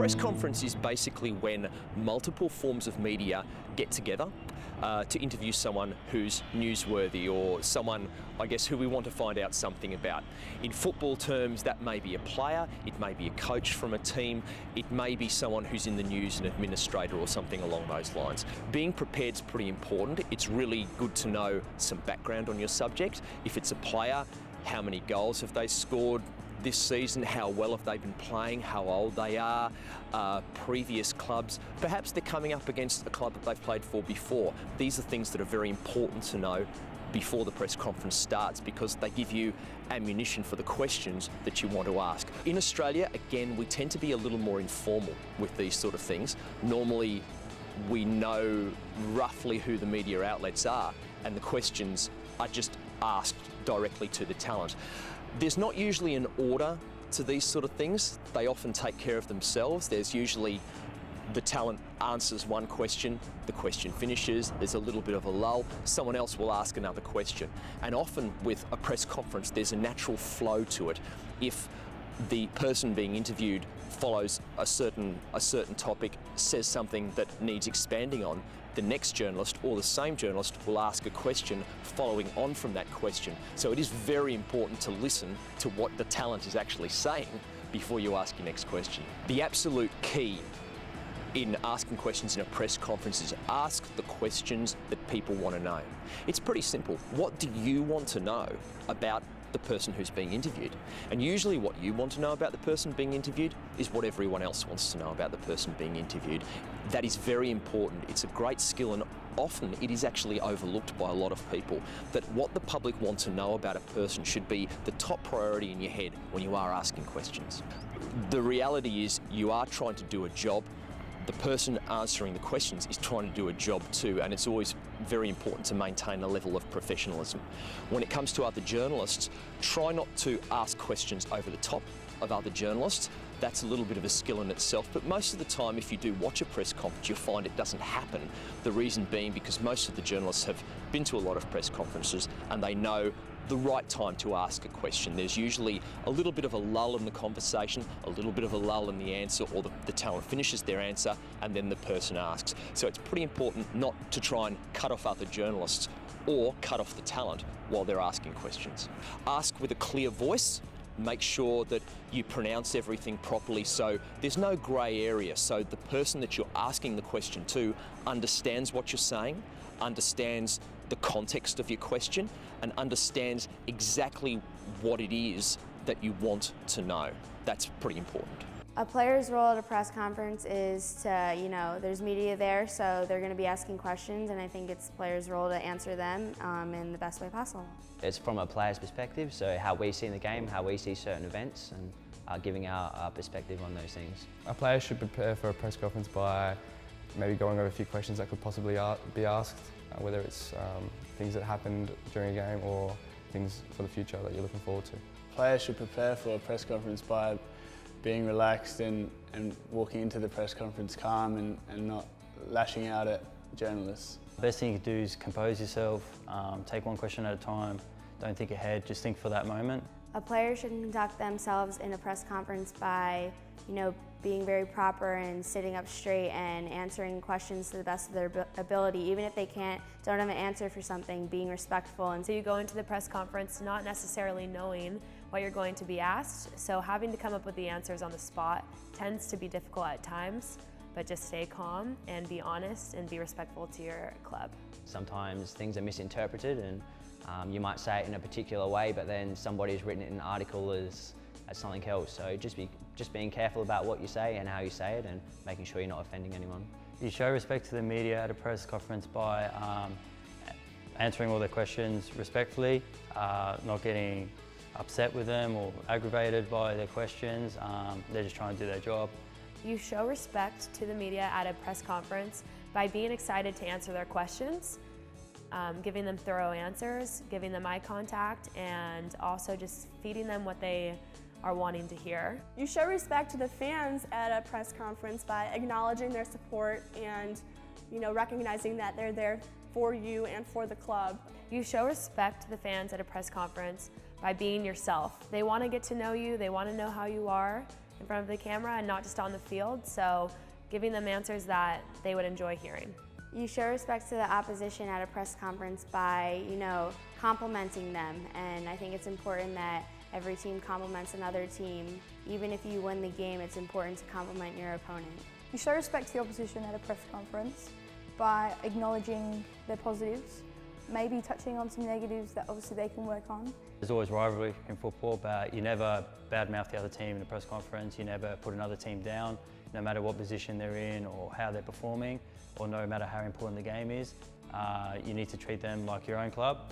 press conference is basically when multiple forms of media get together to interview someone who's newsworthy or someone, I guess, who we want to find out something about. In football terms, that may be a player, it may be a coach from a team, it may be someone who's in the news, an administrator or something along those lines. Being prepared is pretty important. It's really good to know some background on your subject. If it's a player, how many goals have they scored this season, how well have they been playing, how old they are, previous clubs. Perhaps they're coming up against a club that they've played for before. These are things that are very important to know before the press conference starts because they give you ammunition for the questions that you want to ask. In Australia, again, we tend to be a little more informal with these sort of things. Normally, we know roughly who the media outlets are and the questions are just asked directly to the talent. There's not usually an order to these sort of things. They often take care of themselves. There's usually the talent answers one question, the question finishes, there's a little bit of a lull, someone else will ask another question. And often with a press conference, there's a natural flow to it. If the person being interviewed follows a certain topic, says something that needs expanding on, the next journalist or the same journalist will ask a question following on from that question. So it is very important to listen to what the talent is actually saying before you ask your next question. The absolute key in asking questions in a press conference is ask the questions that people want to know. It's pretty simple. What do you want to know about the person who's being interviewed? And usually what you want to know about the person being interviewed is what everyone else wants to know about the person being interviewed. That is very important. It's a great skill, and often it is actually overlooked by a lot of people, that what the public want to know about a person should be the top priority in your head when you are asking questions. The reality is you are trying to do a job. The person answering the questions is trying to do a job too, and it's always very important to maintain a level of professionalism. When it comes to other journalists, try not to ask questions over the top of other journalists. That's a little bit of a skill in itself, but most of the time if you do watch a press conference, you'll find it doesn't happen. The reason being because most of the journalists have been to a lot of press conferences and they know the right time to ask a question. There's usually a little bit of a lull in the conversation, a little bit of a lull in the answer, or the talent finishes their answer and then the person asks. So it's pretty important not to try and cut off other journalists or cut off the talent while they're asking questions. Ask with a clear voice. Make sure that you pronounce everything properly so there's no grey area, so the person that you're asking the question to understands what you're saying, understands the context of your question, and understands exactly what it is that you want to know. That's pretty important. A player's role at a press conference is to, there's media there, so they're going to be asking questions, and I think it's the player's role to answer them in the best way possible. It's from a player's perspective, so how we see the game, how we see certain events, and giving our perspective on those things. A player should prepare for a press conference by maybe going over a few questions that could possibly be asked, whether it's things that happened during a game or things for the future that you're looking forward to. Players should prepare for a press conference by being relaxed and walking into the press conference calm and not lashing out at journalists. The best thing you can do is compose yourself, take one question at a time, don't think ahead, just think for that moment. A player should conduct themselves in a press conference by, being very proper and sitting up straight and answering questions to the best of their ability, even if they don't have an answer for something, being respectful. And so you go into the press conference not necessarily knowing what you're going to be asked, so having to come up with the answers on the spot tends to be difficult at times, but just stay calm and be honest and be respectful to your club. Sometimes things are misinterpreted and you might say it in a particular way, but then somebody's written it in an article as something else. So just being careful about what you say and how you say it and making sure you're not offending anyone. You show respect to the media at a press conference by answering all their questions respectfully, not getting upset with them or aggravated by their questions. They're just trying to do their job. You show respect to the media at a press conference by being excited to answer their questions, giving them thorough answers, giving them eye contact, and also just feeding them what they are wanting to hear. You show respect to the fans at a press conference by acknowledging their support and recognizing that they're there for you and for the club. You show respect to the fans at a press conference by being yourself. They want to get to know you, they want to know how you are, in front of the camera and not just on the field, so giving them answers that they would enjoy hearing. You show respect to the opposition at a press conference by, complimenting them, and I think it's important that every team compliments another team. Even if you win the game, it's important to compliment your opponent. You show respect to the opposition at a press conference by acknowledging their positives, maybe touching on some negatives that obviously they can work on. There's always rivalry in football, but you never badmouth the other team in a press conference. You never put another team down, no matter what position they're in or how they're performing, or no matter how important the game is. You need to treat them like your own club.